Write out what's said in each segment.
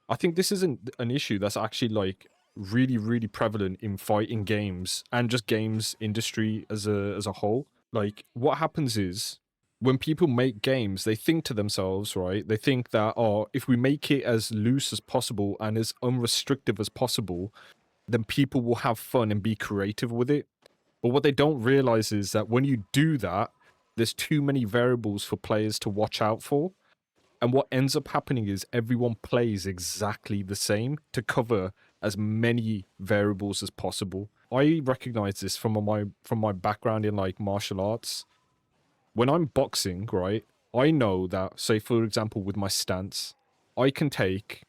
I think this isn't an issue that's actually like really, really prevalent in fighting games and just games industry as a whole. Like what happens is when people make games, they think to themselves, right? They think that, oh, if we make it as loose as possible and as unrestricted as possible, then people will have fun and be creative with it. But what they don't realize is that when you do that, there's too many variables for players to watch out for. And what ends up happening is everyone plays exactly the same to cover as many variables as possible. I recognize this from my background in like martial arts. When I'm boxing, right, I know that, say for example, with my stance, I can take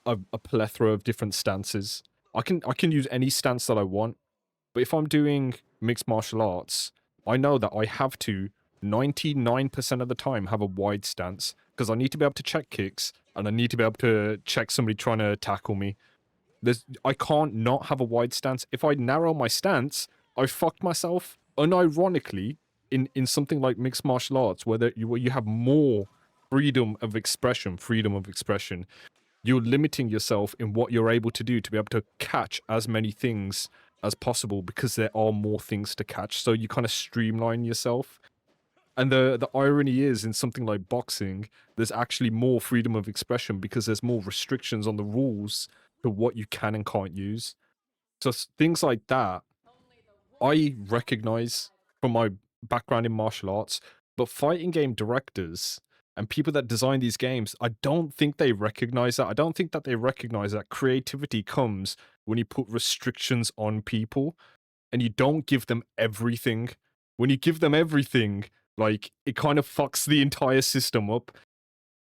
a plethora of different stances. I can use any stance that I want. But if I'm doing mixed martial arts, I know that I have to 99% of the time have a wide stance because I need to be able to check kicks and I need to be able to check somebody trying to tackle me. I can't not have a wide stance. If I narrow my stance, I fucked myself. Unironically, in something like mixed martial arts, where you have more freedom of expression, you're limiting yourself in what you're able to do to be able to catch as many things as possible because there are more things to catch. So you kind of streamline yourself. And the irony is in something like boxing, there's actually more freedom of expression because there's more restrictions on the rules to what you can and can't use. So things like that, I recognize from my background in martial arts, but fighting game directors and people that design these games, I don't think they recognize that. I don't think that they recognize that creativity comes when you put restrictions on people and you don't give them everything. When you give them everything, like it kind of fucks the entire system up